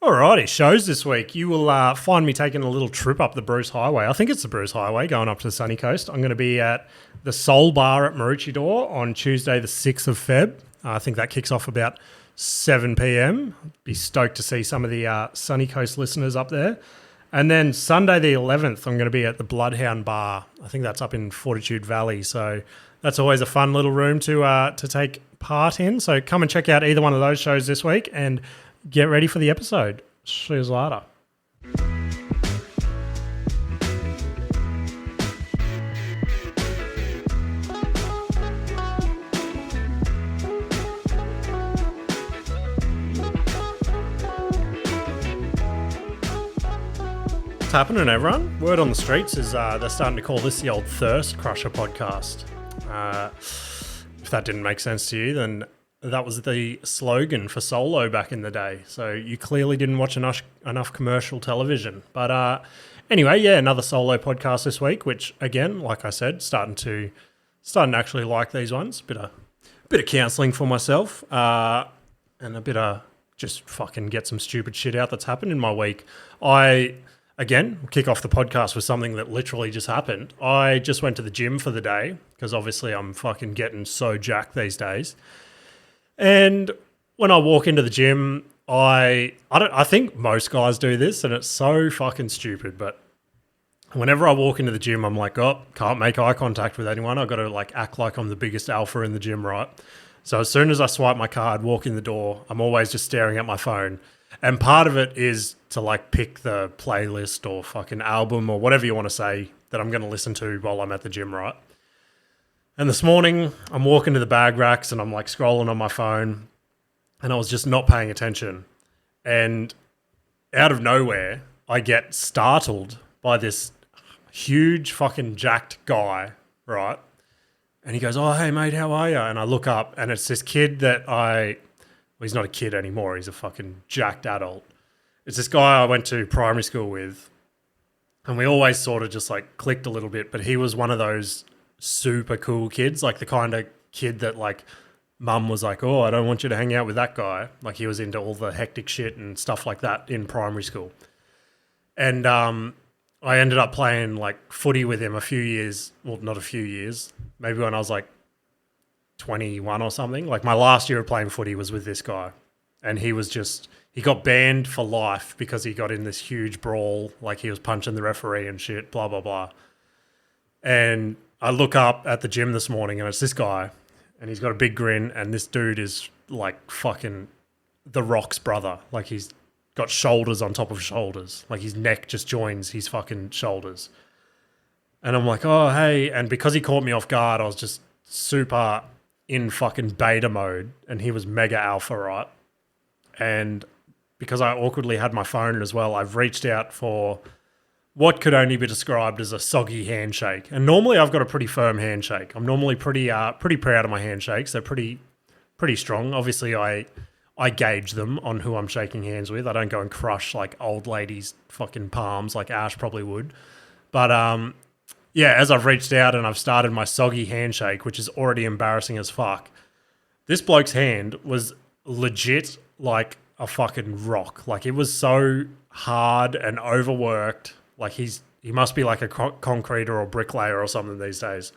Alrighty, shows this week. You will find me taking a little trip up the Bruce Highway. I think it's the Bruce Highway going up to the sunny coast. I'm going to be at the Soul Bar at Maroochydore on Tuesday the 6th of Feb. I think that kicks off about 7 p.m. Be stoked to see some of the sunny coast listeners up there. And then Sunday the 11th, I'm going to be at the Bloodhound Bar. I think that's up in Fortitude Valley. So that's always a fun little room to take part in. So come and check out either one of those shows this week and get ready for the episode. See you later. What's happening, everyone? Word on the streets is they're starting to call this the old Thirst Crusher podcast. If that didn't make sense to you, then that was the slogan for Solo back in the day. So you clearly didn't watch enough commercial television. But anyway, yeah, another Solo podcast this week, which again, like I said, starting to actually like these ones. Bit of counselling for myself, and a bit of just fucking get some stupid shit out that's happened in my week. Again, kick off the podcast with something that literally just happened. I just went to the gym for the day because obviously I'm fucking getting so jacked these days. And when I walk into the gym, I think most guys do this, and it's so fucking stupid. But whenever I walk into the gym, I'm like, oh, can't make eye contact with anyone. I've got to like act like I'm the biggest alpha in the gym, right? So as soon as I swipe my card, walk in the door, I'm always just staring at my phone. And part of it is to like pick the playlist or fucking album or whatever you want to say that I'm going to listen to while I'm at the gym, right? And this morning, I'm walking to the bag racks and I'm like scrolling on my phone and I was just not paying attention. And out of nowhere, I get startled by this huge fucking jacked guy, right? And he goes, oh, hey, mate, how are you? And I look up and it's this kid that well, he's not a kid anymore. He's a fucking jacked adult. It's this guy I went to primary school with. And we always sort of just like clicked a little bit, but he was one of those super cool kids, like the kind of kid that like mum was like, oh, I don't want you to hang out with that guy. Like he was into all the hectic shit and stuff like that in primary school. And I ended up playing like footy with him not a few years, maybe when I was like 21 or something. Like my last year of playing footy was with this guy. And he got banned for life because he got in this huge brawl, like he was punching the referee and shit, blah, blah, blah. And I look up at the gym this morning and it's this guy and he's got a big grin and this dude is like fucking The Rock's brother. Like he's got shoulders on top of shoulders. Like his neck just joins his fucking shoulders. And I'm like, oh, hey. And because he caught me off guard, I was just super in fucking beta mode and he was mega alpha, right? And because I awkwardly had my phone as well, I've reached out for what could only be described as a soggy handshake. And normally I've got a pretty firm handshake. I'm normally pretty proud of my handshakes. They're pretty strong. Obviously, I gauge them on who I'm shaking hands with. I don't go and crush like old ladies' fucking palms like Ash probably would. But yeah, as I've reached out and I've started my soggy handshake, which is already embarrassing as fuck, this bloke's hand was legit like a fucking rock. Like it was so hard and overworked. Like he must be like a concreter or bricklayer or something these days.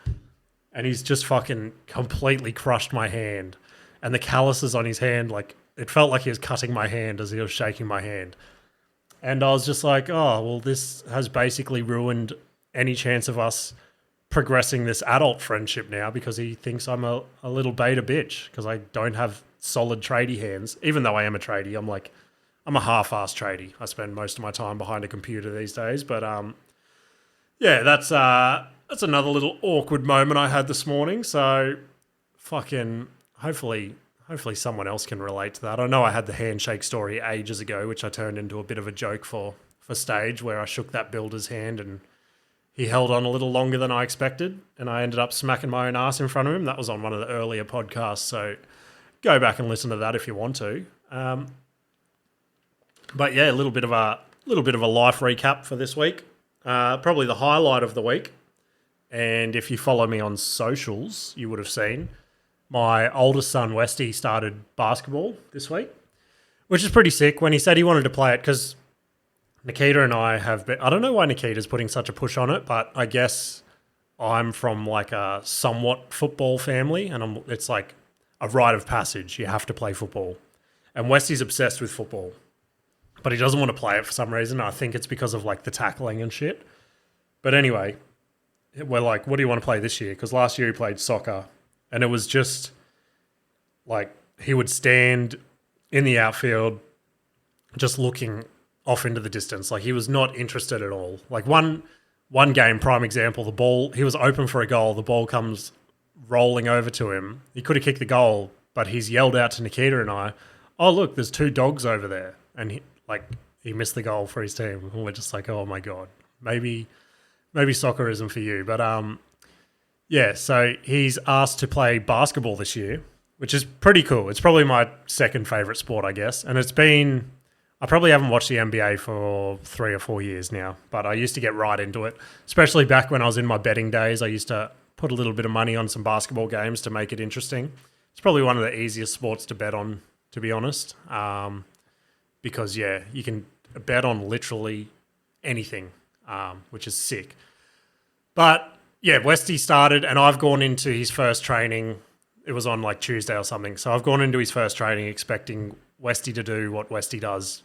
And he's just fucking completely crushed my hand. And the calluses on his hand, like it felt like he was cutting my hand as he was shaking my hand. And I was just like, oh, well, this has basically ruined any chance of us progressing this adult friendship now because he thinks I'm a little beta bitch because I don't have solid tradie hands. Even though I am a tradie, I'm a half-ass tradie. I spend most of my time behind a computer these days. But yeah, that's another little awkward moment I had this morning. So fucking hopefully someone else can relate to that. I know I had the handshake story ages ago, which I turned into a bit of a joke for stage, where I shook that builder's hand and he held on a little longer than I expected, and I ended up smacking my own ass in front of him. That was on one of the earlier podcasts, so go back and listen to that if you want to. But yeah, a little bit of a life recap for this week. Probably the highlight of the week. And if you follow me on socials, you would have seen my oldest son, Westy, started basketball this week, which is pretty sick. When he said he wanted to play it, because Nikita and I have been, I don't know why Nikita's putting such a push on it, but I guess I'm from like a somewhat football family, and it's like a rite of passage. You have to play football. And Westy's obsessed with football, but he doesn't want to play it for some reason. I think it's because of like the tackling and shit. But anyway, we're like, what do you want to play this year? Because last year he played soccer, and it was just like he would stand in the outfield just looking off into the distance. Like he was not interested at all. Like one game, prime example, the ball, he was open for a goal. The ball comes rolling over to him. He could have kicked the goal, but he's yelled out to Nikita and I, oh, look, there's 2 dogs over there. And he missed the goal for his team. And we're just like, oh my God, maybe soccer isn't for you. But yeah, so he's asked to play basketball this year, which is pretty cool. It's probably my second favorite sport, I guess. And I probably haven't watched the NBA for 3 or 4 years now, but I used to get right into it, especially back when I was in my betting days. I used to put a little bit of money on some basketball games to make it interesting. It's probably one of the easiest sports to bet on, to be honest, because, yeah, you can bet on literally anything, which is sick. But, yeah, Westy started, and I've gone into his first training. It was on, like, Tuesday or something. So I've gone into his first training expecting Westy to do what Westy does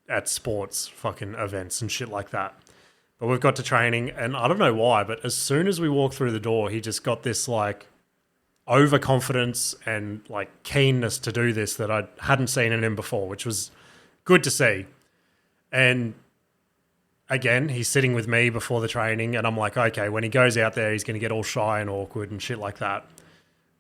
at sports fucking events and shit like that. But we've got to training, and I don't know why, but as soon as we walked through the door, he just got this, like, overconfidence and, like, keenness to do this that I hadn't seen in him before, which was good to see. And again, he's sitting with me before the training, and I'm like, okay, when he goes out there, he's going to get all shy and awkward and shit like that.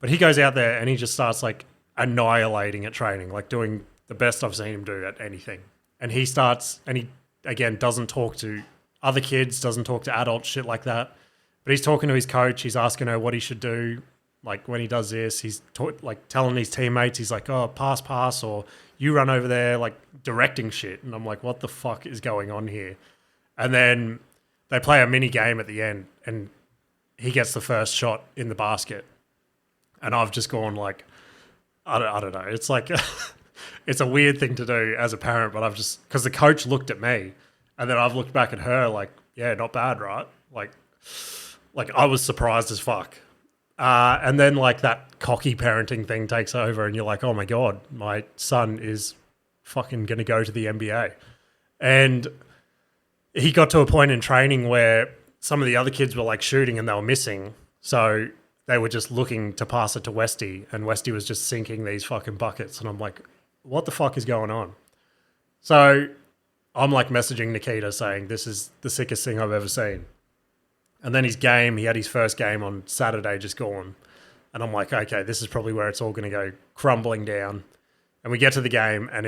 But he goes out there and he just starts, like, annihilating at training, like doing the best I've seen him do at anything. And he starts, and he, again, doesn't talk to other kids, doesn't talk to adults, shit like that. But he's talking to his coach. He's asking her what he should do. Like, when he does this, he's telling his teammates, he's like, oh, pass, or you run over there, like, directing shit. And I'm like, what the fuck is going on here? And then they play a mini game at the end, and he gets the first shot in the basket. And I've just gone, like, I don't know. It's like, it's a weird thing to do as a parent, but I've just, because the coach looked at me, and then I've looked back at her like, yeah, not bad, right? Like I was surprised as fuck. And then, like, that cocky parenting thing takes over, and you're like, oh my God, my son is fucking going to go to the NBA. And he got to a point in training where some of the other kids were, like, shooting and they were missing. So they were just looking to pass it to Westy, and Westy was just sinking these fucking buckets. And I'm like, what the fuck is going on? So I'm, like, messaging Nikita saying, this is the sickest thing I've ever seen. And then he had his first game on Saturday just gone. And I'm like, okay, this is probably where it's all going to go crumbling down. And we get to the game, and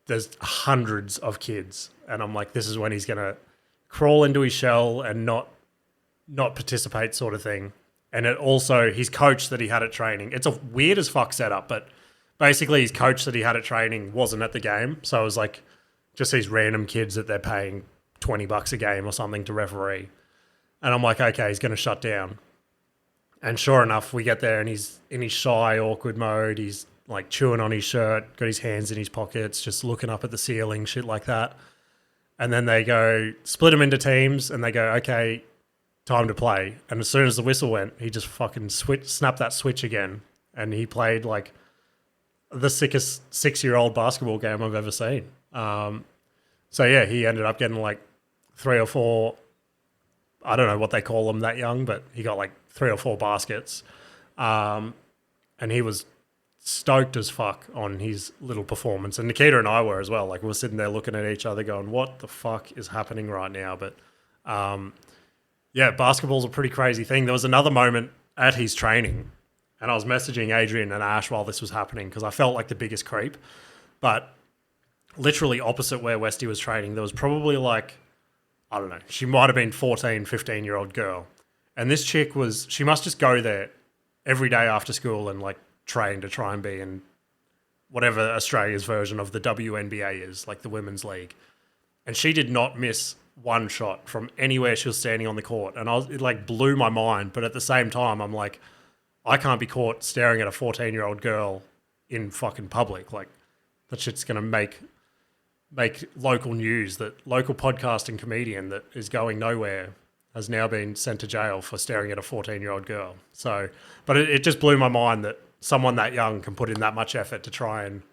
there's hundreds of kids. And I'm like, this is when he's going to crawl into his shell and not participate, sort of thing. And it also, his coach that he had at training, it's a weird as fuck setup, but basically his coach that he had at training wasn't at the game. So it was like just these random kids that they're paying $20 a game or something to referee. And I'm like, okay, he's going to shut down. And sure enough, we get there and he's in his shy, awkward mode. He's, like, chewing on his shirt, got his hands in his pockets, just looking up at the ceiling, shit like that. And then they go, split him into teams, and they go, okay, time to play. And as soon as the whistle went, he just fucking snapped that switch again. And he played, like, the sickest 6-year-old basketball game I've ever seen. So, yeah, he ended up getting, like, 3 or 4, I don't know what they call them that young, but he got, like, 3 or 4 baskets. And he was stoked as fuck on his little performance. And Nikita and I were as well. Like, we were sitting there looking at each other going, what the fuck is happening right now? But, yeah, basketball's a pretty crazy thing. There was another moment at his training, and I was messaging Adrian and Ash while this was happening because I felt like the biggest creep. But literally opposite where Westy was training, there was probably, like, I don't know, she might have been 14, 15-year-old girl. And this chick she must just go there every day after school and, like, train to try and be in whatever Australia's version of the WNBA is, like the Women's League. And she did not miss one shot from anywhere she was standing on the court. And it, like, blew my mind. But at the same time, I'm like, I can't be caught staring at a 14-year-old girl in fucking public. Like, that shit's going to make local news, that local podcasting comedian that is going nowhere has now been sent to jail for staring at a 14-year-old girl. So, but it just blew my mind that someone that young can put in that much effort to try and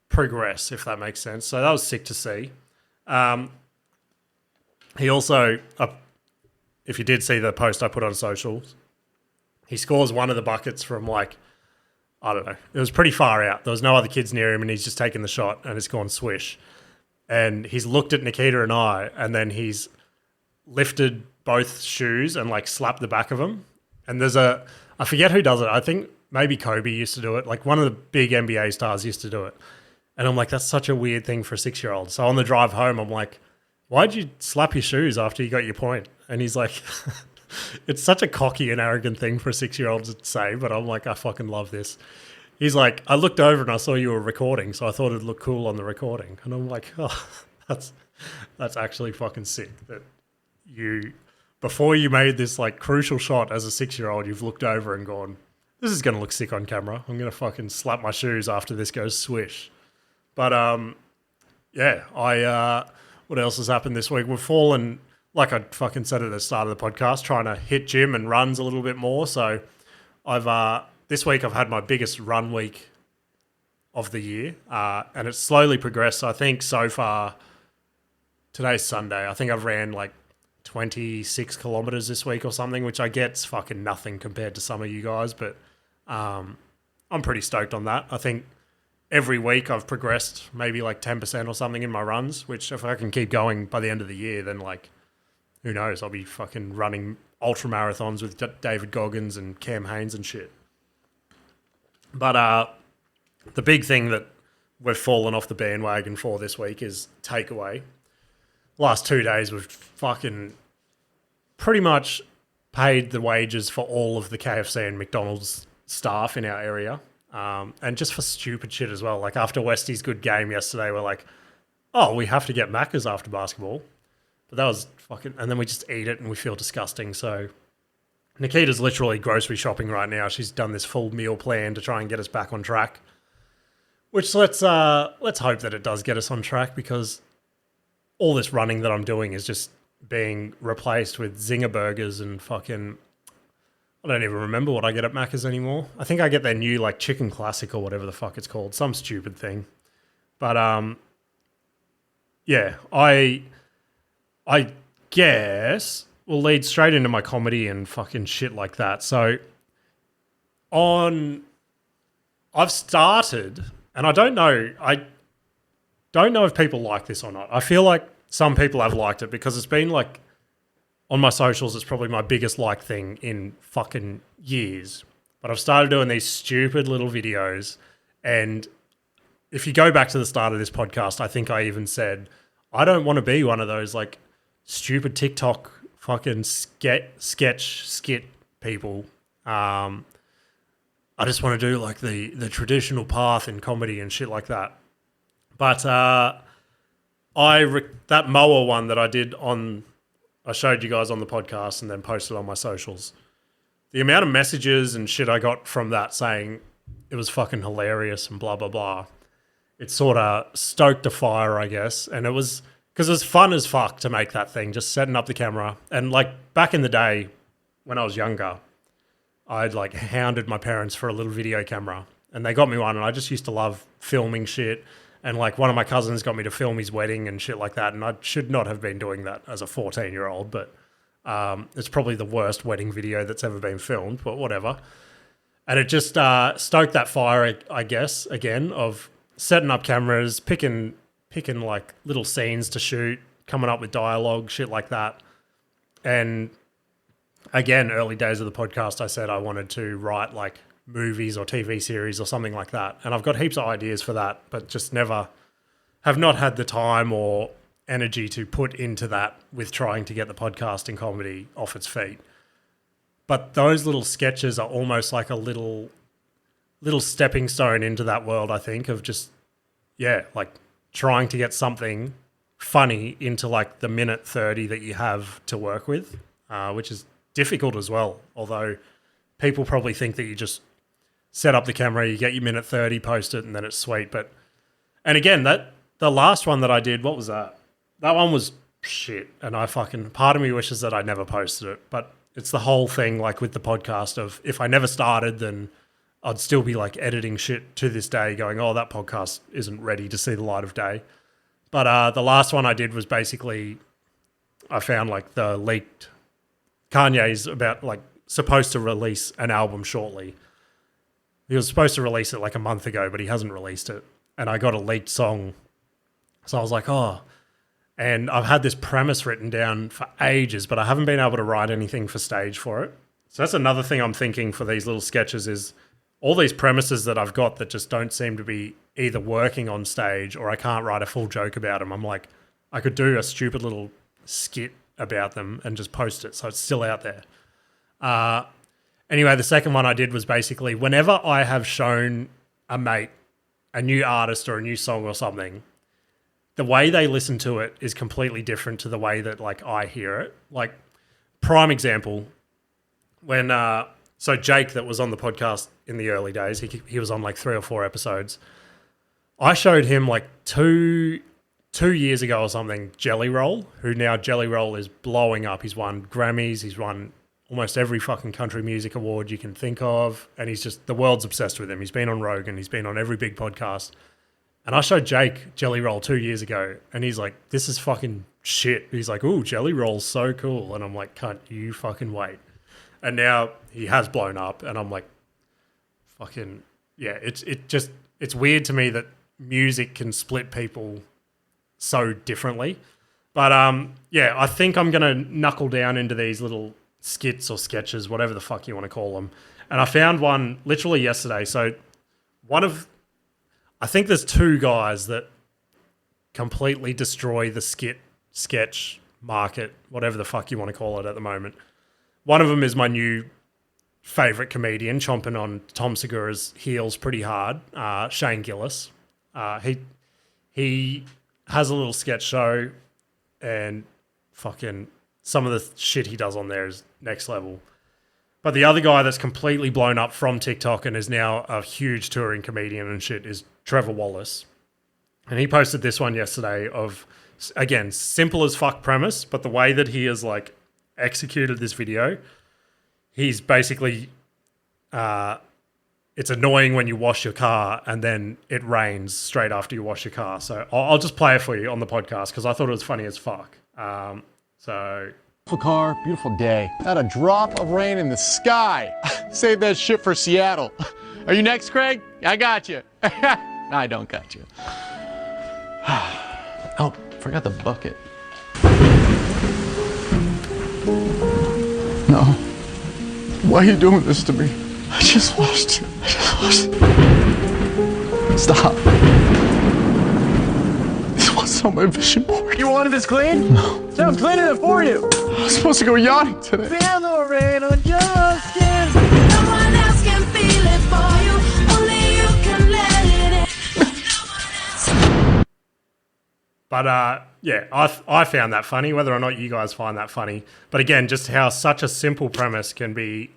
progress, if that makes sense. So that was sick to see. He also, if you did see the post I put on socials, he scores one of the buckets from like, I don't know, it was pretty far out. There was no other kids near him and he's just taken the shot and it's gone swish. And he's looked at Nikita and I, and then he's lifted both shoes and like slapped the back of them. And I forget who does it. I think maybe Kobe used to do it. Like one of the big NBA stars used to do it. And I'm like, that's such a weird thing for a 6-year-old. So on the drive home, I'm like, why'd you slap your shoes after you got your point? And he's like, it's such a cocky and arrogant thing for a 6-year-old to say, but I'm like, I fucking love this. He's like, I looked over and I saw you were recording, so I thought it'd look cool on the recording. And I'm like, oh, that's actually fucking sick that before you made this like crucial shot as a 6-year-old, you've looked over and gone, this is going to look sick on camera. I'm going to fucking slap my shoes after this goes swish. But what else has happened this week? We've fallen, like I fucking said at the start of the podcast, trying to hit gym and runs a little bit more. So this week I've had my biggest run week of the year, and it's slowly progressed. So I think so far, today's Sunday, I think I've ran like 26 kilometers this week or something, which I get's fucking nothing compared to some of you guys, but I'm pretty stoked on that. I think every week I've progressed maybe like 10% or something in my runs, which if I can keep going by the end of the year, then like, who knows, I'll be fucking running ultra marathons with David Goggins and Cam Haines and shit. But the big thing that we've fallen off the bandwagon for this week is takeaway. Last 2 days we've fucking pretty much paid the wages for all of the KFC and McDonald's staff in our area. And just for stupid shit as well. Like after Westie's good game yesterday, we're like, oh, we have to get Macca's after basketball. But that was fucking... And then we just eat it and we feel disgusting. So Nikita's literally grocery shopping right now. She's done this full meal plan to try and get us back on track. Which let's hope that it does get us on track, because all this running that I'm doing is just being replaced with Zinger burgers and fucking... I don't even remember what I get at Macca's anymore. I think I get their new like chicken classic or whatever the fuck it's called. Some stupid thing. But yeah, I guess we'll lead straight into my comedy and fucking shit like that. So I've started, and I don't know if people like this or not. I feel like some people have liked it because it's been like, on my socials, it's probably my biggest like thing in fucking years. But I've started doing these stupid little videos. And if you go back to the start of this podcast, I think I even said, I don't want to be one of those like stupid TikTok fucking skit people. I just want to do like the traditional path in comedy and shit like that. But that mower one that I did I showed you guys on the podcast and then posted on my socials. The amount of messages and shit I got from that saying it was fucking hilarious and blah, blah, blah. It sort of stoked a fire, I guess. And it was, because it was fun as fuck to make that thing, just setting up the camera. And like back in the day when I was younger, I'd like hounded my parents for a little video camera and they got me one, and I just used to love filming shit. And like one of my cousins got me to film his wedding and shit like that. And I should not have been doing that as a 14-year-old, but it's probably the worst wedding video that's ever been filmed, but whatever. And it just stoked that fire, I guess, again, of setting up cameras, picking like little scenes to shoot, coming up with dialogue, shit like that. And again, early days of the podcast, I said I wanted to write like movies or TV series or something like that. And I've got heaps of ideas for that, but just have not had the time or energy to put into that with trying to get the podcasting comedy off its feet. But those little sketches are almost like a little stepping stone into that world, I think, of just, yeah, like trying to get something funny into like the minute 30 that you have to work with, which is difficult as well. Although people probably think that you just set up the camera, you get your minute 30, post it, and then it's sweet. But And again, the last one that I did, what was that? That one was shit. And part of me wishes that I never posted it. But it's the whole thing, like with the podcast of if I never started, then I'd still be like editing shit to this day going, oh, that podcast isn't ready to see the light of day. But the last one I did was basically, I found like the leaked, Kanye's about like supposed to release an album shortly. He was supposed to release it like a month ago, but he hasn't released it. And I got a leaked song. So I was like, oh. And I've had this premise written down for ages, but I haven't been able to write anything for stage for it. So that's another thing I'm thinking for these little sketches is all these premises that I've got that just don't seem to be either working on stage or I can't write a full joke about them. I'm like, I could do a stupid little skit about them and just post it so it's still out there. Anyway, the second one I did was basically whenever I have shown a mate a new artist or a new song or something, the way they listen to it is completely different to the way that like I hear it. Like prime example, when so Jake that was on the podcast in the early days, he was on like 3 or 4 episodes. I showed him like two years ago or something, Jelly Roll, who now Jelly Roll is blowing up. He's won Grammys, he's won almost every fucking country music award you can think of, and he's just, the world's obsessed with him. He's been on Rogan, he's been on every big podcast. And I showed Jake Jelly Roll 2 years ago, and he's like, this is fucking shit. He's like, ooh, Jelly Roll's so cool. And I'm like, can't you fucking wait? And now he has blown up, and I'm like, fucking, yeah, it's weird to me that music can split people so differently. But yeah, I think I'm going to knuckle down into these little skits or sketches, whatever the fuck you want to call them. And I found one literally yesterday. So I think there's 2 guys that completely destroy the sketch market, whatever the fuck you want to call it at the moment. One of them is my new favourite comedian, chomping on Tom Segura's heels pretty hard, Shane Gillis. He has a little sketch show, and fucking some of the shit he does on there is next level. But the other guy that's completely blown up from TikTok and is now a huge touring comedian and shit is Trevor Wallace. And he posted this one yesterday of, again, simple as fuck premise, but the way that he has like executed this video, he's basically, it's annoying when you wash your car and then it rains straight after you wash your car. So I'll just play it for you on the podcast because I thought it was funny as fuck. Beautiful car, beautiful day. Not a drop of rain in the sky. Save that shit for Seattle. Are you next, Craig? I got you. I don't got you. Oh, forgot the bucket. No. Why are you doing this to me? I just washed it. Stop. This wasn't on my vision board. You wanted this clean? No. So I'm cleaning it for you. I was supposed to go yachting today. Feel the rain on your skin. No one else can feel it for you. Only you can let it in. But yeah, I found that funny, whether or not you guys find that funny. But again, just how such a simple premise can be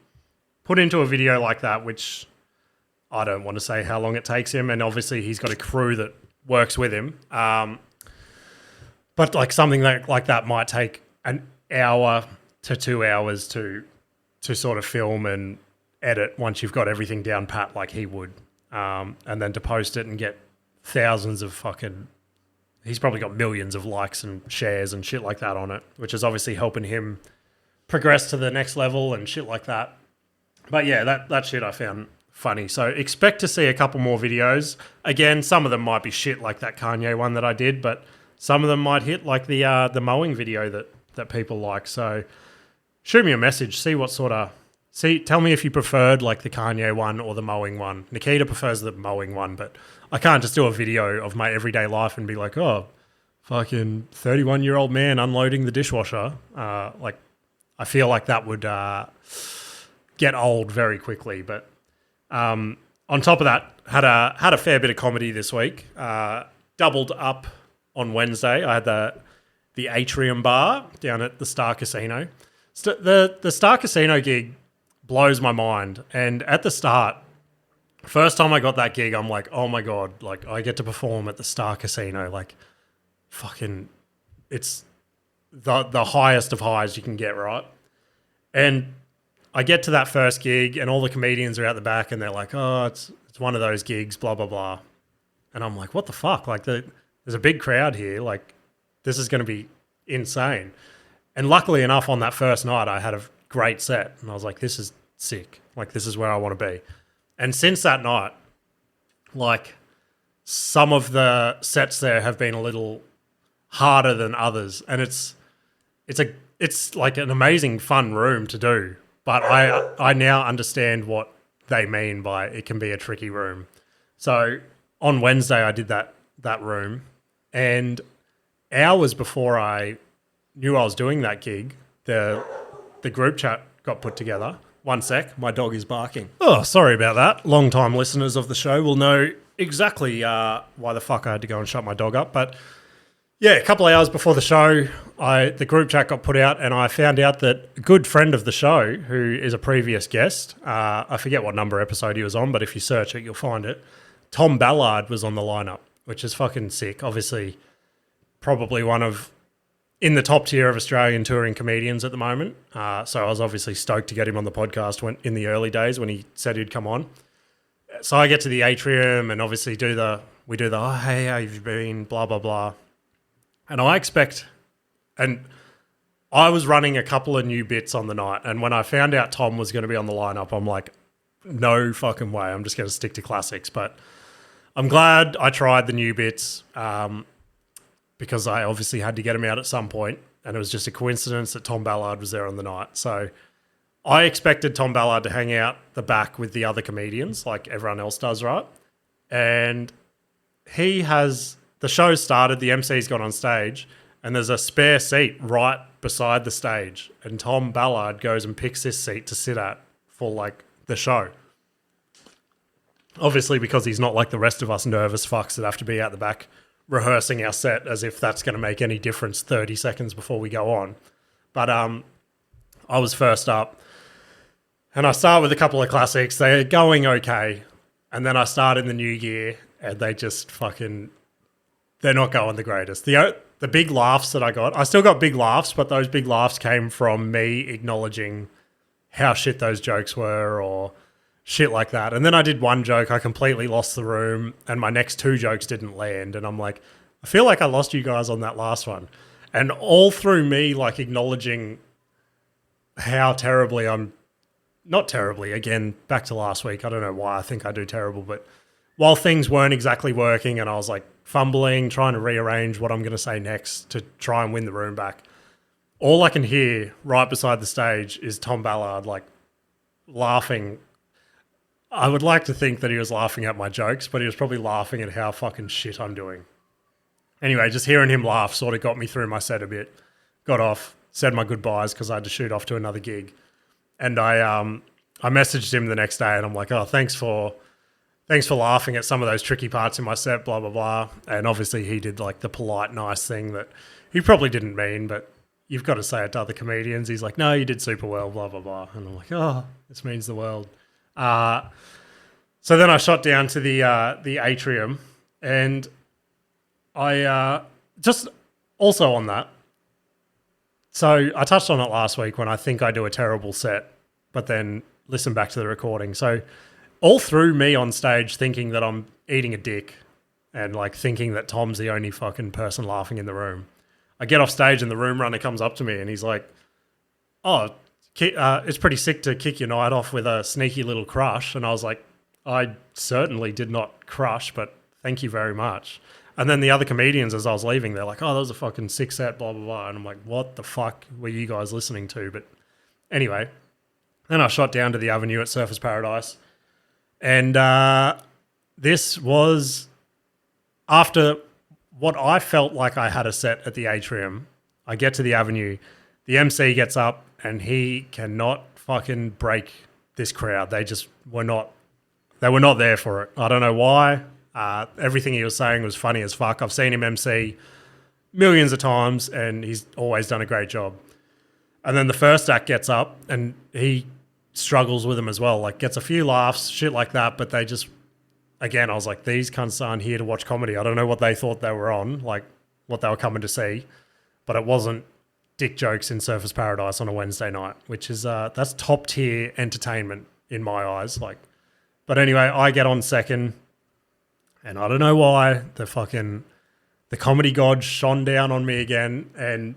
put into a video like that, which I don't want to say how long it takes him. And obviously he's got a crew that works with him. But like something like that might take an hour to 2 hours to sort of film and edit once you've got everything down pat like he would. And then to post it and get thousands of he's probably got millions of likes and shares and shit like that on it, which is obviously helping him progress to the next level and shit like that. But yeah, that shit I found funny. So expect to see a couple more videos. Again, some of them might be shit like that Kanye one that I did, but some of them might hit like the mowing video that people like. So shoot me a message, tell me if you preferred like the Kanye one or the mowing one. Nikita prefers the mowing one, but I can't just do a video of my everyday life and be like, oh, fucking 31-year-old man unloading the dishwasher. Like I feel like that would get old very quickly. But on top of that, had a fair bit of comedy this week. Doubled up on Wednesday. I had the Atrium Bar down at the Star Casino. The Star Casino gig blows my mind. And at the start, First time I got that gig, I'm like, oh my God, like I get to perform at the Star Casino. Like fucking, it's the highest of highs you can get, right? And I get to that first gig and all the comedians are out the back and they're like, oh, it's one of those gigs, blah, blah, blah. And I'm like, what the fuck? Like there's a big crowd here. Like this is going to be insane. And luckily enough on that first night, I had a great set and I was like, this is sick. Like this is where I want to be. And since that night, like some of the sets there have been a little harder than others. And it's like an amazing fun room to do. But I now understand what they mean by it can be a tricky room. So on Wednesday, I did that room, and hours before I knew I was doing that gig, the group chat got put together. One sec, my dog is barking. Oh, sorry about that. Long-time listeners of the show will know exactly why the fuck I had to go and shut my dog up. But yeah, a couple of hours before the show, the group chat got put out and I found out that a good friend of the show, who is a previous guest, I forget what number episode he was on, but if you search it, you'll find it. Tom Ballard was on the lineup, which is fucking sick. Obviously, probably one of, in the top tier of Australian touring comedians at the moment. So I was obviously stoked to get him on the podcast in the early days when he said he'd come on. So I get to the atrium and obviously we do the, oh, hey, how have you been, blah, blah, blah. And I expect, and I was running a couple of new bits on the night. And when I found out Tom was going to be on the lineup, I'm like, no fucking way. I'm just going to stick to classics. But I'm glad I tried the new bits because I obviously had to get him out at some point. And it was just a coincidence that Tom Ballard was there on the night. So I expected Tom Ballard to hang out the back with the other comedians like everyone else does, right? And the show started, the MC's got on stage, and there's a spare seat right beside the stage. And Tom Ballard goes and picks this seat to sit at for like the show. Obviously, because he's not like the rest of us nervous fucks that have to be out the back rehearsing our set as if that's going to make any difference 30 seconds before we go on. But I was first up, and I start with a couple of classics. They're going okay. And then I start in the new year, and they just fucking... they're not going the greatest. The big laughs that I got, I still got big laughs, but those big laughs came from me acknowledging how shit those jokes were or shit like that. And then I did one joke, I completely lost the room, and my next two jokes didn't land. And I'm like, I feel like I lost you guys on that last one. And all through me, like acknowledging how terribly not terribly, again, back to last week, I don't know why I think I do terrible, but while things weren't exactly working and I was like fumbling, trying to rearrange what I'm going to say next to try and win the room back, all I can hear right beside the stage is Tom Ballard like laughing. I would like to think that he was laughing at my jokes, but he was probably laughing at how fucking shit I'm doing. Anyway, just hearing him laugh sort of got me through my set a bit. Got off, said my goodbyes because I had to shoot off to another gig. And I messaged him the next day and I'm like, oh, thanks for laughing at some of those tricky parts in my set, blah, blah, blah. And obviously he did like the polite, nice thing that he probably didn't mean, but you've got to say it to other comedians. He's like, no, you did super well, blah, blah, blah. And I'm like, oh, this means the world. So then I shot down to the atrium, and I just also on that. So I touched on it last week when I think I do a terrible set, but then listen back to the recording. So all through me on stage thinking that I'm eating a dick and like thinking that Tom's the only fucking person laughing in the room, I get off stage and the room runner comes up to me and he's like, oh, it's pretty sick to kick your night off with a sneaky little crush. And I was like, I certainly did not crush, but thank you very much. And then the other comedians, as I was leaving, they're like, oh, that was a fucking sick set, blah, blah, blah. And I'm like, what the fuck were you guys listening to? But anyway, then I shot down to the Avenue at Surfers Paradise. And this was after what I felt like I had a set at the atrium. I get to the Avenue. The MC gets up and he cannot fucking break this crowd. They just were not there for it. I don't know why. Everything he was saying was funny as fuck. I've seen him MC millions of times and he's always done a great job. And then the first act gets up and he struggles with them as well. Like gets a few laughs, shit like that, but they just again, I was like, these cunts aren't here to watch comedy. I don't know what they thought they were on, like what they were coming to see, but it wasn't dick jokes in Surfers Paradise on a Wednesday night, which is that's top tier entertainment in my eyes. Like, but anyway, I get on second, and I don't know why the comedy god shone down on me again, and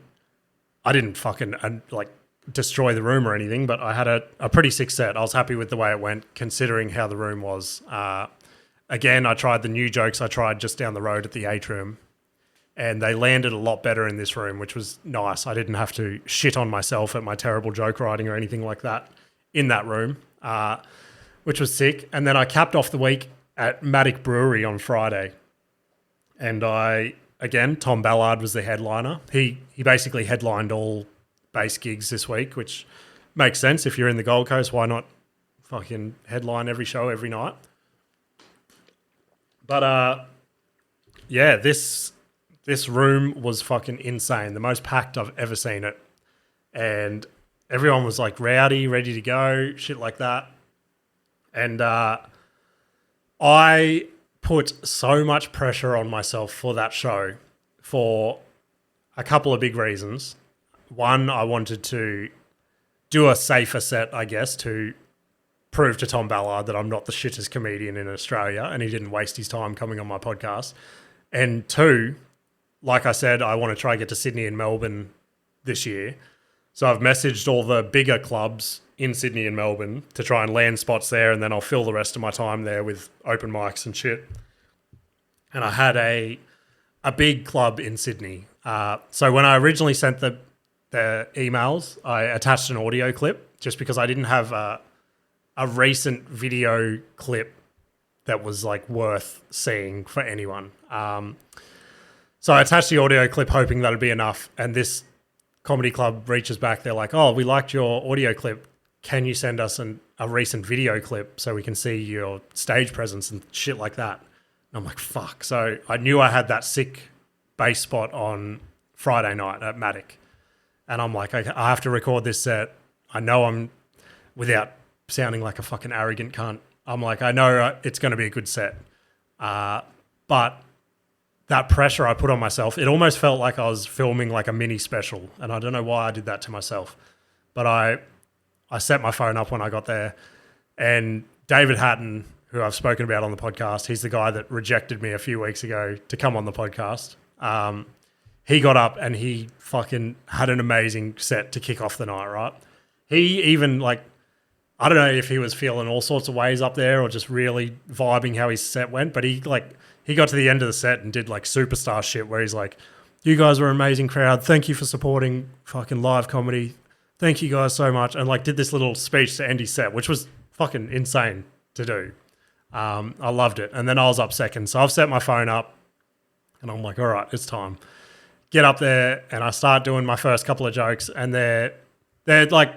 I didn't fucking like destroy the room or anything, but I had a pretty sick set. I was happy with the way it went, considering how the room was. Again, I tried the new jokes I tried just down the road at the Atrium, and they landed a lot better in this room, which was nice. I didn't have to shit on myself at my terrible joke writing or anything like that in that room, which was sick. And then I capped off the week at Matic Brewery on Friday. And Tom Ballard was the headliner. He basically headlined all bass gigs this week, which makes sense. If you're in the Gold Coast, why not fucking headline every show every night? But yeah, this room was fucking insane. The most packed I've ever seen it. And everyone was like rowdy, ready to go, shit like that. And I put so much pressure on myself for that show for a couple of big reasons. One, I wanted to do a safer set, I guess, to prove to Tom Ballard that I'm not the shittest comedian in Australia and he didn't waste his time coming on my podcast. And two, like I said, I want to try and get to Sydney and Melbourne this year. So I've messaged all the bigger clubs in Sydney and Melbourne to try and land spots there, and then I'll fill the rest of my time there with open mics and shit. And I had a big club in Sydney. So when I originally sent the emails, I attached an audio clip just because I didn't have a recent video clip that was like worth seeing for anyone. So I attached the audio clip hoping that'd be enough. And this comedy club reaches back. They're like, oh, we liked your audio clip. Can you send us a recent video clip so we can see your stage presence and shit like that? And I'm like, fuck. So I knew I had that sick bass spot on Friday night at Matic. And I'm like, I have to record this set. I know I'm, without sounding like a fucking arrogant cunt, I'm like, I know it's going to be a good set. But that pressure I put on myself, it almost felt like I was filming like a mini special. And I don't know why I did that to myself. But I set my phone up when I got there. And David Hatton, who I've spoken about on the podcast, he's the guy that rejected me a few weeks ago to come on the podcast. He got up and he fucking had an amazing set to kick off the night, right? He even like, I don't know if he was feeling all sorts of ways up there or just really vibing how his set went, but he got to the end of the set and did like superstar shit where he's like, you guys were an amazing crowd. Thank you for supporting fucking live comedy. Thank you guys so much. And like did this little speech to end his set, which was fucking insane to do. I loved it. And then I was up second. So I've set my phone up and I'm like, all right, it's time. Get up there and I start doing my first couple of jokes and they're like,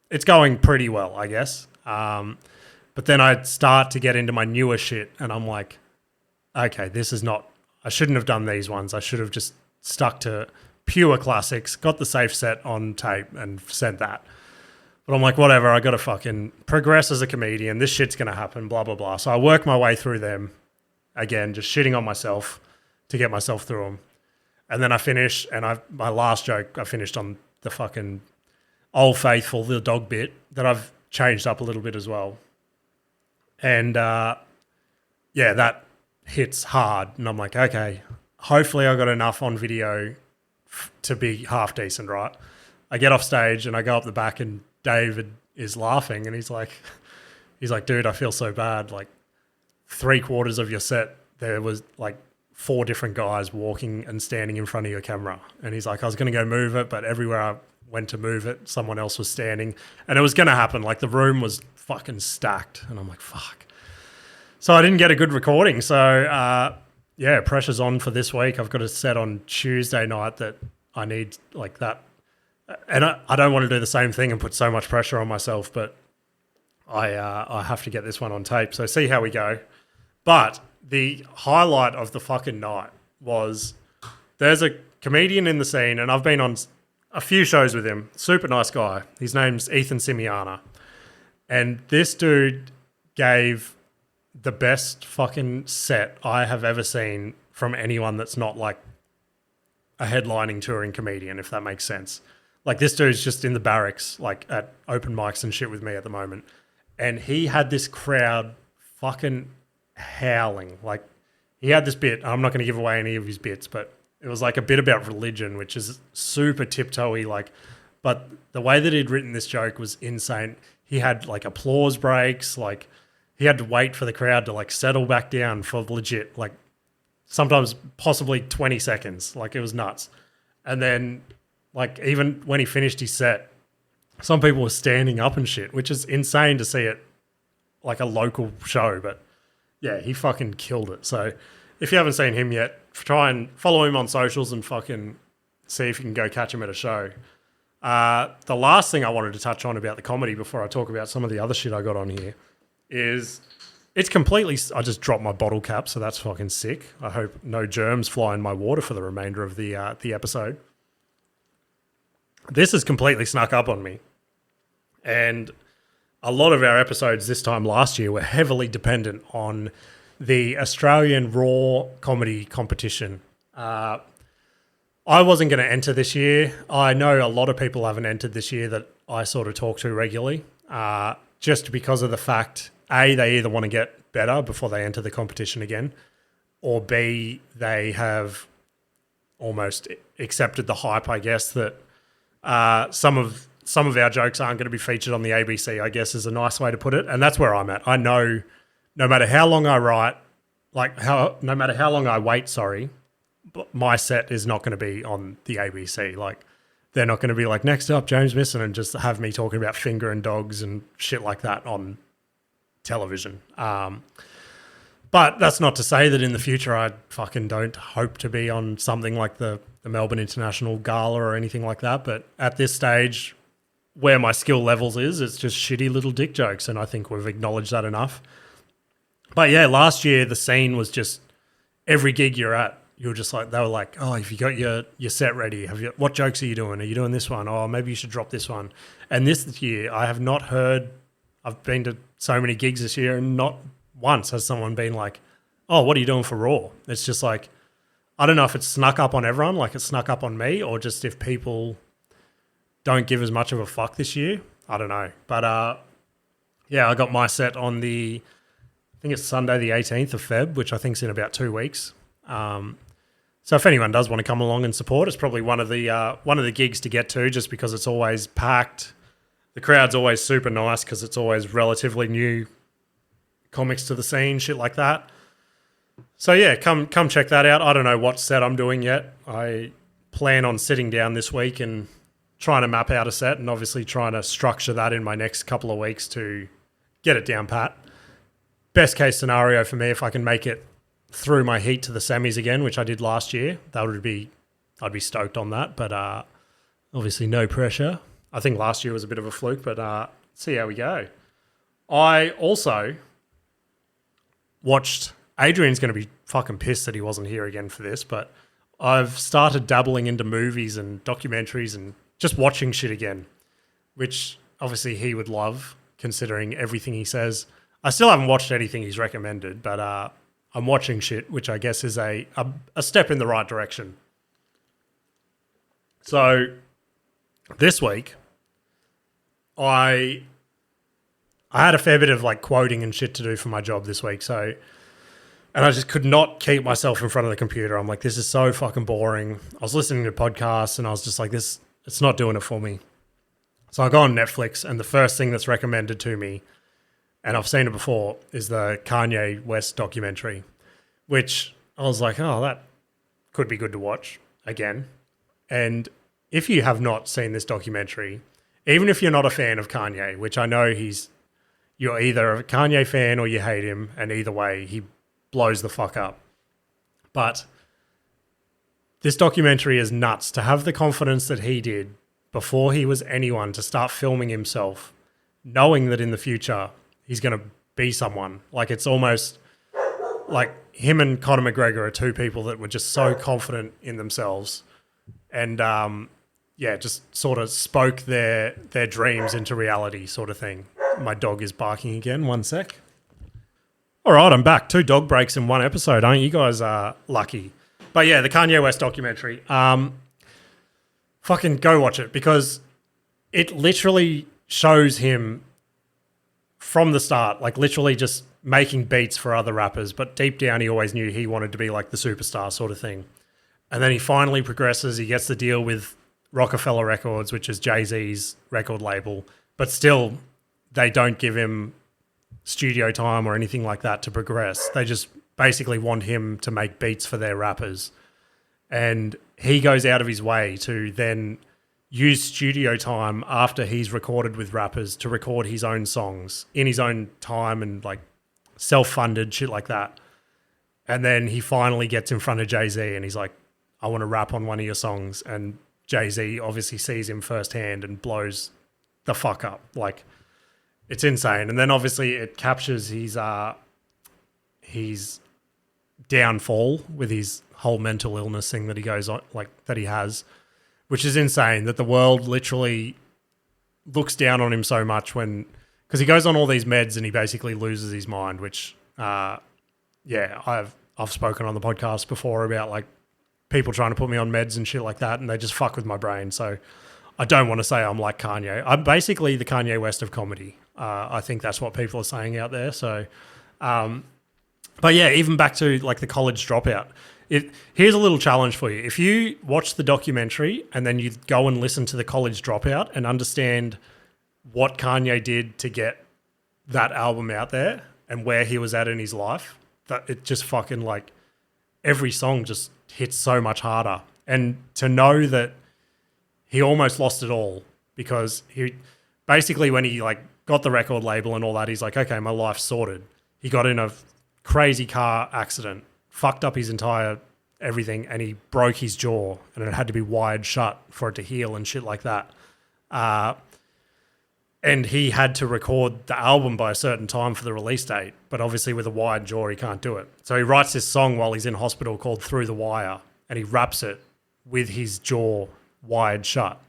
it's going pretty well, I guess. But then I start to get into my newer shit and I'm like, okay, I shouldn't have done these ones. I should have just stuck to pure classics, got the safe set on tape and sent that. But I'm like, whatever, I got to fucking progress as a comedian. This shit's going to happen, blah, blah, blah. So I work my way through them, again, just shitting on myself to get myself through them. And then I finish, and my last joke, I finished on the fucking Old Faithful, the dog bit, that I've changed up a little bit as well. And yeah, that hits hard. And I'm like, okay, hopefully I got enough on video to be half decent, right? I get off stage and I go up the back and David is laughing and he's like, dude, I feel so bad. Like 3/4 of your set, there was like 4 different guys walking and standing in front of your camera. And he's like, I was going to go move it, but everywhere I went to move it, someone else was standing. And it was going to happen. Like the room was fucking stacked. And I'm like, fuck. So I didn't get a good recording. So yeah, pressure's on for this week. I've got a set on Tuesday night that I need like that. And I don't want to do the same thing and put so much pressure on myself, but I have to get this one on tape. So see how we go. But the highlight of the fucking night was there's a comedian in the scene, and I've been on a few shows with him. Super nice guy. His name's Ethan Simiana. And this dude gave the best fucking set I have ever seen from anyone that's not like a headlining touring comedian, if that makes sense. Like this dude's just in the barracks, like at open mics and shit with me at the moment. And he had this crowd fucking howling. Like he had this bit, I'm not going to give away any of his bits, but it was like a bit about religion, which is super tiptoey, like, but the way that he'd written this joke was insane. He had like applause breaks, like he had to wait for the crowd to like settle back down for legit, like sometimes possibly 20 seconds. Like it was nuts. And then like even when he finished his set, some people were standing up and shit, which is insane to see it like a local show. But yeah, he fucking killed it. So if you haven't seen him yet, try and follow him on socials and fucking see if you can go catch him at a show. The last thing I wanted to touch on about the comedy before I talk about some of the other shit I got on here is it's completely... I just dropped my bottle cap, so that's fucking sick. I hope no germs fly in my water for the remainder of the episode. This has completely snuck up on me. And a lot of our episodes this time last year were heavily dependent on the Australian Raw comedy competition. I wasn't going to enter this year. I know a lot of people haven't entered this year that I sort of talk to regularly, just because of the fact, A, they either want to get better before they enter the competition again, or B, they have almost accepted the hype, I guess, that some of our jokes aren't going to be featured on the ABC, I guess is a nice way to put it. And that's where I'm at. I know no matter how long I write, no matter how long I wait, my set is not going to be on the ABC. Like, they're not going to be like, next up, James Misson, and just have me talking about finger and dogs and shit like that on television. But that's not to say that in the future I fucking don't hope to be on something like the Melbourne International Gala or anything like that. But at this stage, where my skill levels is, it's just shitty little dick jokes, and I think we've acknowledged that enough. But yeah, last year the scene was just every gig you're at, you're just like, they were like, oh, if you got your set ready, what jokes are you doing? Are you doing this one? Oh, maybe you should drop this one. And this year I have not heard, I've been to so many gigs this year and not once has someone been like, oh, what are you doing for Raw? It's just like, I don't know if it's snuck up on everyone, like it snuck up on me, or just if people don't give as much of a fuck this year. I don't know. But yeah, I got my set on I think it's Sunday the 18th of Feb, which I think is in about 2 weeks. So if anyone does want to come along and support, it's probably one of the gigs to get to, just because it's always packed. The crowd's always super nice because it's always relatively new comics to the scene, shit like that. So yeah, come check that out. I don't know what set I'm doing yet. I plan on sitting down this week and trying to map out a set, and obviously trying to structure that in my next couple of weeks to get it down pat. Best case scenario for me, if I can make it through my heat to the semis again, which I did last year, I'd be stoked on that. But obviously no pressure. I think last year was a bit of a fluke, but see how we go. I also watched... Adrian's going to be fucking pissed that he wasn't here again for this, but I've started dabbling into movies and documentaries and just watching shit again, which obviously he would love, considering everything he says. I still haven't watched anything he's recommended, but I'm watching shit, which I guess is a step in the right direction. So this week, I had a fair bit of like quoting and shit to do for my job this week, and I just could not keep myself in front of the computer. I'm like, this is so fucking boring. I was listening to podcasts and I was just like, it's not doing it for me. So I go on Netflix, and the first thing that's recommended to me, and I've seen it before, is the Kanye West documentary, which I was like, oh, that could be good to watch again. And if you have not seen this documentary, even if you're not a fan of Kanye, which I know you're either a Kanye fan or you hate him, and either way, he blows the fuck up. But this documentary is nuts. To have the confidence that he did before he was anyone to start filming himself, knowing that in the future he's going to be someone. Like, it's almost like him and Conor McGregor are two people that were just so confident in themselves, and just sort of spoke their dreams into reality, sort of thing. My dog is barking again. One sec. All right, I'm back. 2 dog breaks in one episode, aren't you guys lucky? But yeah, the Kanye West documentary. Fucking go watch it because it literally shows him from the start, like literally just making beats for other rappers, but deep down he always knew he wanted to be like the superstar sort of thing. And then he finally progresses. He gets the deal with Rockefeller Records, which is Jay-Z's record label, but still they don't give him studio time or anything like that to progress. They just basically want him to make beats for their rappers. And he goes out of his way to then use studio time after he's recorded with rappers to record his own songs in his own time and like self-funded shit like that. And then he finally gets in front of Jay-Z and he's like, I want to rap on one of your songs. And Jay-Z obviously sees him firsthand and blows the fuck up. Like, it's insane. And then obviously it captures his downfall with his whole mental illness thing that he goes on, like that he has, which is insane that the world literally looks down on him so much because he goes on all these meds and he basically loses his mind, which, I've spoken on the podcast before about like people trying to put me on meds and shit like that, and they just fuck with my brain. So I don't want to say I'm like Kanye. I'm basically the Kanye West of comedy. I think that's what people are saying out there. So, but yeah, even back to like the college dropout. Here's a little challenge for you. If you watch the documentary and then you go and listen to the college dropout and understand what Kanye did to get that album out there and where he was at in his life, that it just fucking like every song just hits so much harder. And to know that he almost lost it all because he basically when he like got the record label and all that, he's like, okay, my life's sorted. He got in a crazy car accident, fucked up his entire everything, and he broke his jaw and it had to be wired shut for it to heal and shit like that. And he had to record the album by a certain time for the release date, but obviously with a wired jaw, he can't do it. So he writes this song while he's in hospital called Through the Wire, and he raps it with his jaw wired shut,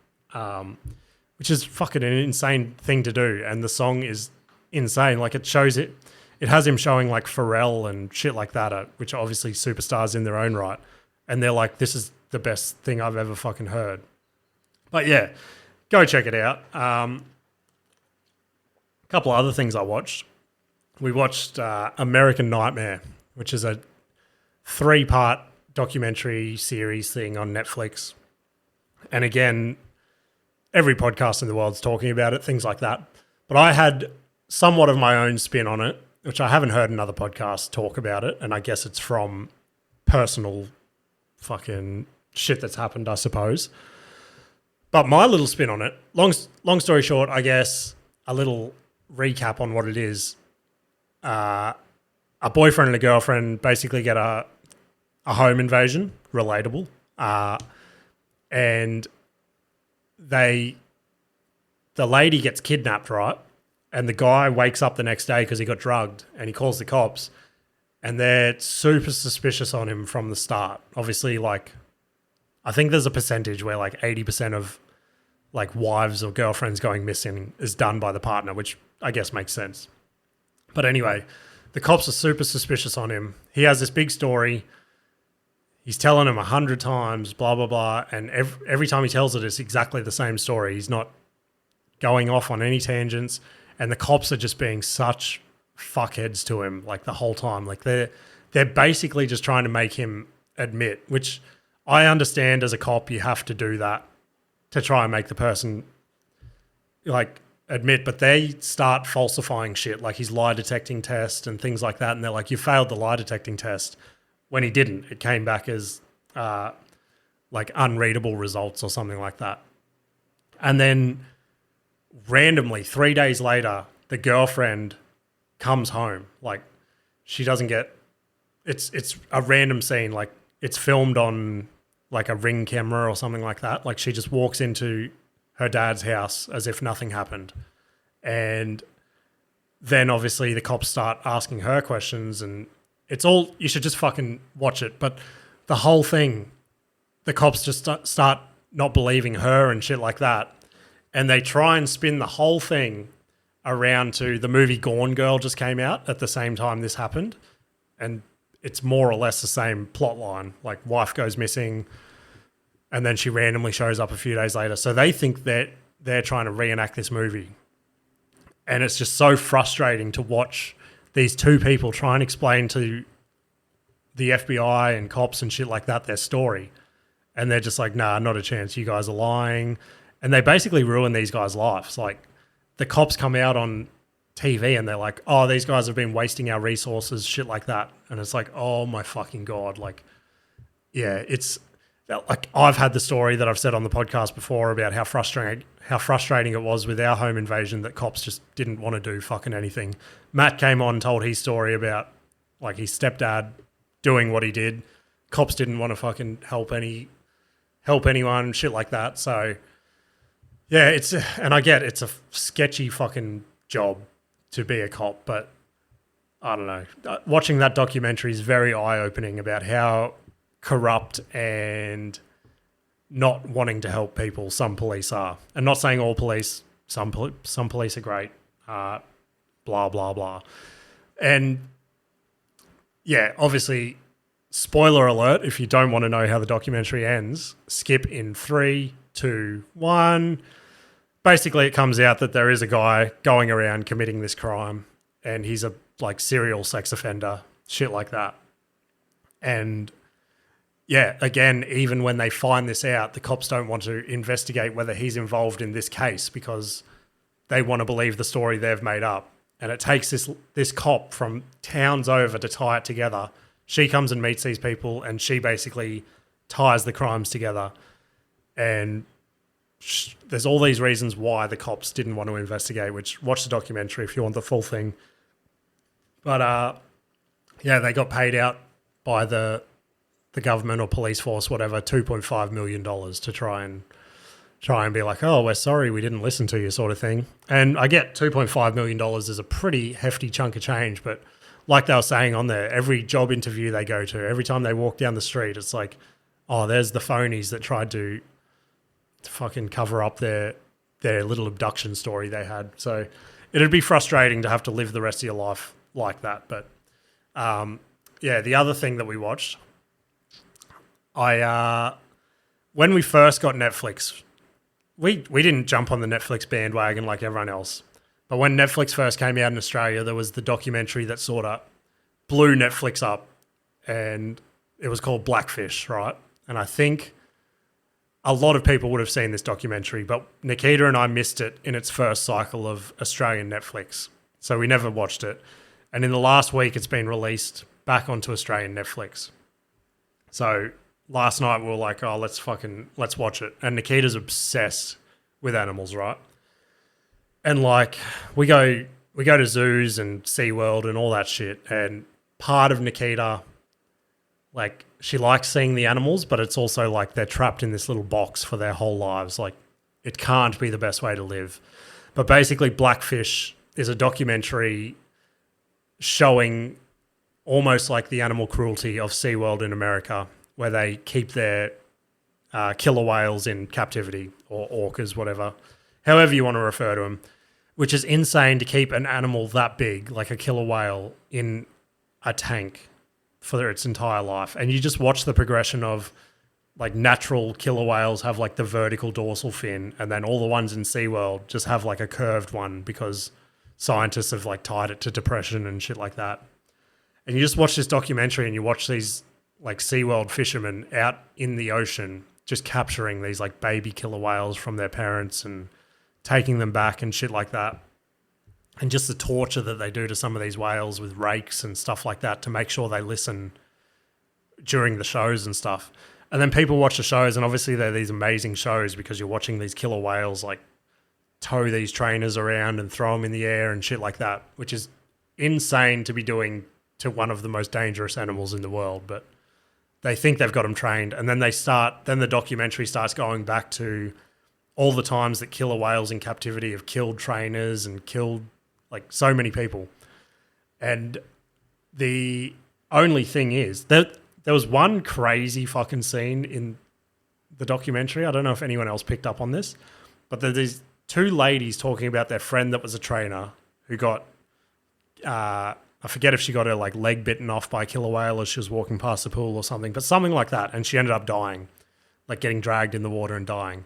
which is fucking an insane thing to do. And the song is insane. Like it shows it has him showing like Pharrell and shit like that, which are obviously superstars in their own right. And they're like, this is the best thing I've ever fucking heard. But yeah, go check it out. A couple of other things I watched. We watched American Nightmare, which is a 3-part documentary series thing on Netflix. And again, every podcast in the world's talking about it, things like that. But I had somewhat of my own spin on it, which I haven't heard another podcast talk about it. And I guess it's from personal fucking shit that's happened, I suppose. But my little spin on it, long story short, I guess a little recap on what it is. A boyfriend and a girlfriend basically get a home invasion, relatable. And the lady gets kidnapped, right? And the guy wakes up the next day because he got drugged and he calls the cops and they're super suspicious on him from the start. Obviously, like, I think there's a percentage where like 80% of like wives or girlfriends going missing is done by the partner, which I guess makes sense. But anyway, the cops are super suspicious on him. He has this big story. He's telling them 100 times, blah, blah, blah. And every time he tells it, it's exactly the same story. He's not going off on any tangents. And the cops are just being such fuckheads to him like the whole time. Like they're basically just trying to make him admit, which I understand as a cop, you have to do that to try and make the person like admit, but they start falsifying shit like his lie detecting test and things like that. And they're like, you failed the lie detecting test when he didn't. It came back as like unreadable results or something like that. And then randomly 3 days later, the girlfriend comes home. Like she doesn't get, it's a random scene. Like it's filmed on like a Ring camera or something like that. Like she just walks into her dad's house as if nothing happened. And then obviously the cops start asking her questions and it's all, you should just fucking watch it. But the whole thing, the cops just start not believing her and shit like that. And they try and spin the whole thing around to the movie Gone Girl just came out at the same time this happened. And it's more or less the same plot line. Like, wife goes missing and then she randomly shows up a few days later. So they think that they're trying to reenact this movie. And it's just so frustrating to watch these two people try and explain to the FBI and cops and shit like that their story. And they're just like, nah, not a chance. You guys are lying. And they basically ruin these guys' lives. Like, the cops come out on TV and they're like, oh, these guys have been wasting our resources, shit like that. And it's like, oh my fucking God. Like, yeah, it's like, I've had the story that I've said on the podcast before about how frustrating it was with our home invasion that cops just didn't want to do fucking anything. Matt came on, told his story about like his stepdad doing what he did. Cops didn't want to fucking help anyone, shit like that. So yeah, and I get it's a sketchy fucking job to be a cop, but I don't know. Watching that documentary is very eye-opening about how corrupt and not wanting to help people some police are. And not saying all police, some police are great, blah, blah, blah. And yeah, obviously, spoiler alert, if you don't want to know how the documentary ends, skip in 3, 2, 1. Basically, it comes out that there is a guy going around committing this crime and he's a like serial sex offender, shit like that. And yeah, again, even when they find this out, the cops don't want to investigate whether he's involved in this case because they want to believe the story they've made up. And it takes this cop from towns over to tie it together. She comes and meets these people and she basically ties the crimes together. And there's all these reasons why the cops didn't want to investigate, which watch the documentary if you want the full thing. But yeah, they got paid out by the government or police force, whatever, $2.5 million to try and be like, oh, we're sorry, we didn't listen to you, sort of thing. And I get $2.5 million is a pretty hefty chunk of change, but like they were saying on there, every job interview they go to, every time they walk down the street, it's like, oh, there's the phonies that tried to fucking cover up their little abduction story they had. So it'd be frustrating to have to live the rest of your life like that. But yeah, the other thing that we watched, when we first got Netflix, we didn't jump on the Netflix bandwagon like everyone else. But when Netflix first came out in Australia, there was the documentary that sort of blew Netflix up, and it was called Blackfish, right? And I think a lot of people would have seen this documentary, but Nikita and I missed it in its first cycle of Australian Netflix. So we never watched it. And in the last week, it's been released back onto Australian Netflix. So last night we were like, oh, let's watch it. And Nikita's obsessed with animals, right? And like we go to zoos and SeaWorld and all that shit. And part of Nikita, like, she likes seeing the animals, but it's also like they're trapped in this little box for their whole lives. Like, it can't be the best way to live. But basically, Blackfish is a documentary showing almost like the animal cruelty of SeaWorld in America, where they keep their killer whales in captivity, or orcas, whatever, however you want to refer to them, which is insane to keep an animal that big, like a killer whale, in a tank for its entire life. And you just watch the progression of, like, natural killer whales have like the vertical dorsal fin, and then all the ones in SeaWorld just have like a curved one because scientists have like tied it to depression and shit like that. And you just watch this documentary and you watch these like SeaWorld fishermen out in the ocean just capturing these like baby killer whales from their parents and taking them back and shit like that. And just the torture that they do to some of these whales with rakes and stuff like that to make sure they listen during the shows and stuff. And then people watch the shows, and obviously they're these amazing shows because you're watching these killer whales like tow these trainers around and throw them in the air and shit like that, which is insane to be doing to one of the most dangerous animals in the world. But they think they've got them trained. And then then the documentary starts going back to all the times that killer whales in captivity have killed trainers and killed like so many people. And the only thing is that there was one crazy fucking scene in the documentary. I don't know if anyone else picked up on this, but there's two ladies talking about their friend that was a trainer who got, I forget if she got her like leg bitten off by a killer whale as she was walking past the pool or something, but something like that. And she ended up dying, like getting dragged in the water and dying.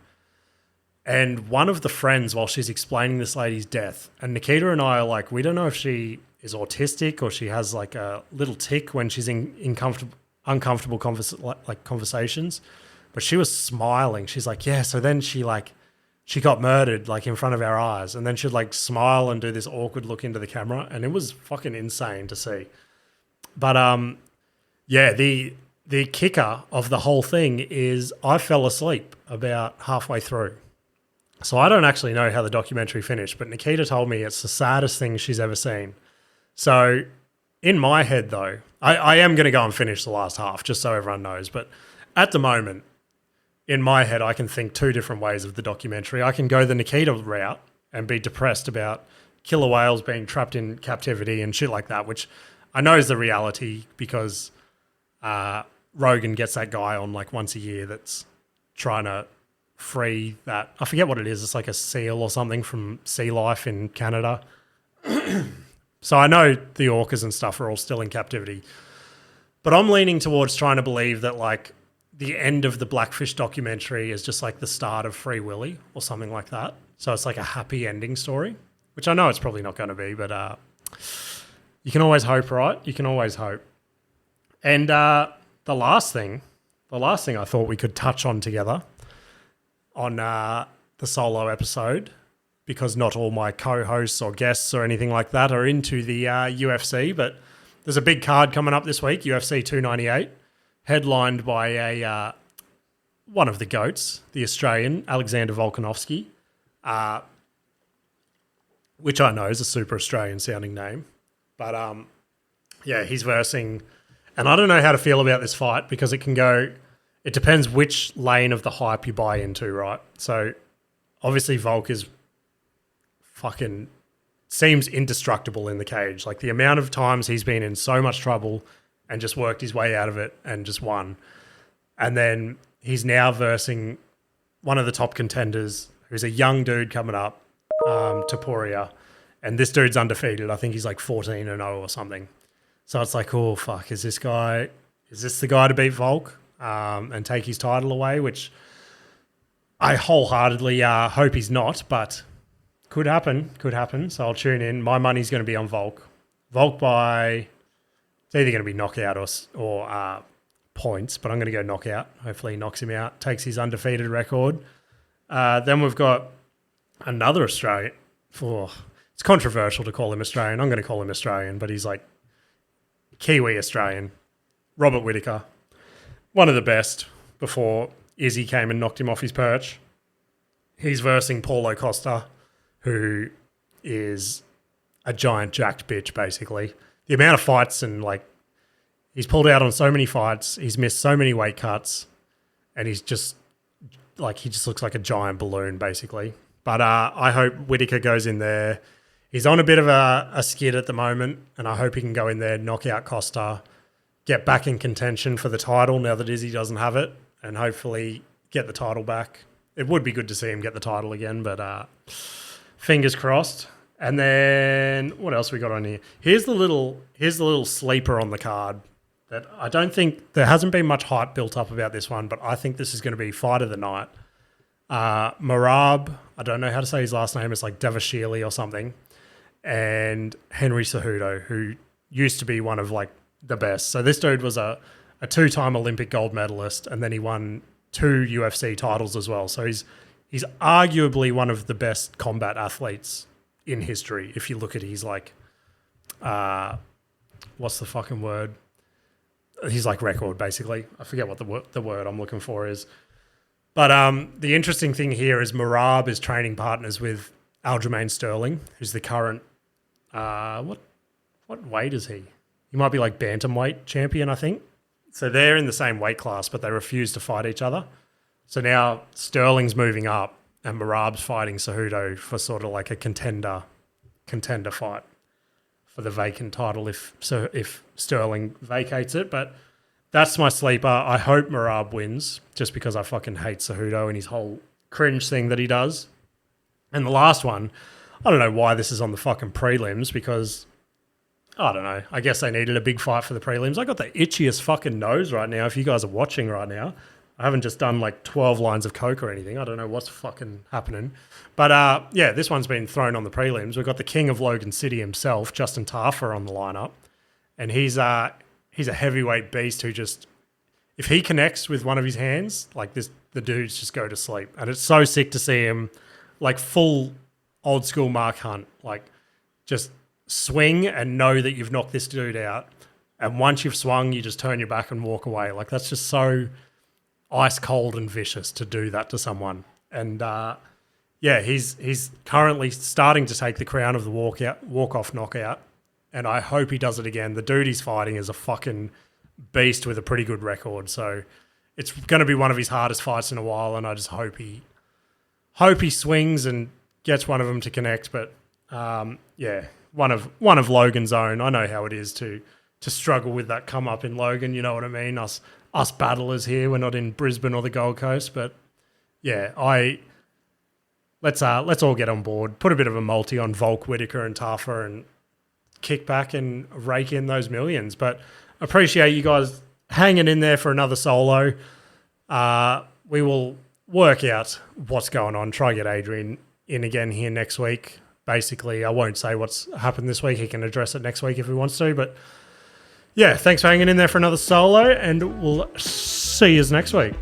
And one of the friends, while she's explaining this lady's death, and Nikita and I are like, we don't know if she is autistic or she has like a little tick when she's in uncomfortable conversations. But she was smiling. She's like, yeah, so then she got murdered like in front of our eyes. And then she'd like smile and do this awkward look into the camera. And it was fucking insane to see. But yeah, the kicker of the whole thing is I fell asleep about halfway through. So I don't actually know how the documentary finished, but Nikita told me it's the saddest thing she's ever seen. So in my head, though, I am going to go and finish the last half just so everyone knows. But at the moment, in my head, I can think two different ways of the documentary. I can go the Nikita route and be depressed about killer whales being trapped in captivity and shit like that, which I know is the reality because Rogan gets that guy on like once a year that's trying to free that. I forget what it is. It's like a seal or something from sea life in Canada. So I know the orcas and stuff are all still in captivity. But I'm leaning towards trying to believe that like the end of the Blackfish documentary is just like the start of Free Willy or something like that. So it's like a happy ending story, which I know it's probably not going to be, but you can always hope, right? You can always hope. And the last thing I thought we could touch on together on the solo episode, because not all my co-hosts or guests or anything like that are into the UFC, but there's a big card coming up this week, UFC 298, headlined by a one of the GOATs, the Australian, Alexander Volkanovski, which I know is a super Australian sounding name. But yeah, he's versing, and I don't know how to feel about this fight because it depends which lane of the hype you buy into, right? So obviously Volk is fucking seems indestructible in the cage. Like the amount of times he's been in so much trouble and just worked his way out of it and just won. And then he's now versing one of the top contenders who's a young dude coming up, Topuria. And this dude's undefeated. I think he's like 14-0 or something. So it's like, oh, fuck, is this the guy to beat Volk and take his title away? Which I wholeheartedly hope he's not, but could happen. So I'll tune in. My money's going to be on Volk. Volk by, it's either going to be knockout or points, but I'm going to go knockout. Hopefully he knocks him out, takes his undefeated record. Then we've got another Australian. It's controversial to call him Australian. I'm going to call him Australian, but he's like Kiwi Australian. Robert Whittaker. One of the best before Izzy came and knocked him off his perch. He's versing Paulo Costa, who is a giant jacked bitch, basically. The amount of fights and like he's pulled out on so many fights, he's missed so many weight cuts, and he just looks like a giant balloon, basically. But I hope Whittaker goes in there. He's on a bit of a skid at the moment, and I hope he can go in there, knock out Costa, get back in contention for the title now that Izzy doesn't have it, and hopefully get the title back. It would be good to see him get the title again, but fingers crossed. And then what else we got on here? Here's the little sleeper on the card that I don't think there hasn't been much hype built up about this one, but I think this is going to be fight of the night. Marab, I don't know how to say his last name. It's like Davashili or something. And Henry Cejudo, who used to be one of like the best. So this dude was a two-time Olympic gold medalist, and then he won 2 UFC titles as well. So he's arguably one of the best combat athletes in history. If you look at his like, what's the fucking word? His like record, basically. I forget what the word I'm looking for is. But the interesting thing here is Marab is training partners with Aljamain Sterling, who's the current, what weight is he? He might be like bantamweight champion, I think. So they're in the same weight class, but they refuse to fight each other. So now Sterling's moving up and Marab's fighting Cejudo for sort of like a contender fight for the vacant title if Sterling vacates it. But that's my sleeper. I hope Marab wins just because I fucking hate Cejudo and his whole cringe thing that he does. And the last one, I don't know why this is on the fucking prelims because, I don't know, I guess they needed a big fight for the prelims. I got the itchiest fucking nose right now. If you guys are watching right now, I haven't just done like 12 lines of coke or anything. I don't know what's fucking happening. But yeah, this one's been thrown on the prelims. We've got the king of Logan City himself, Justin Tarfer, on the lineup. And he's a heavyweight beast who just, if he connects with one of his hands, like this, the dudes just go to sleep. And it's so sick to see him like full old school Mark Hunt, like just swing and know that you've knocked this dude out. And once you've swung, you just turn your back and walk away. Like that's just so ice cold and vicious to do that to someone. And yeah, he's currently starting to take the crown of the walk off knockout. And I hope he does it again. The dude he's fighting is a fucking beast with a pretty good record. So it's going to be one of his hardest fights in a while. And I just hope he swings and gets one of them to connect. But yeah, one of Logan's own. I know how it is to struggle with that come up in Logan. You know what I mean? Us battlers here. We're not in Brisbane or the Gold Coast, but yeah, let's all get on board. Put a bit of a multi on Volk, Whitaker, and Tarfer, and kick back and rake in those millions. But appreciate you guys hanging in there for another solo. We will work out what's going on. Try get Adrian in again here next week. Basically, I won't say what's happened this week. He can address it next week if he wants to. But yeah, thanks for hanging in there for another solo, and we'll see you next week.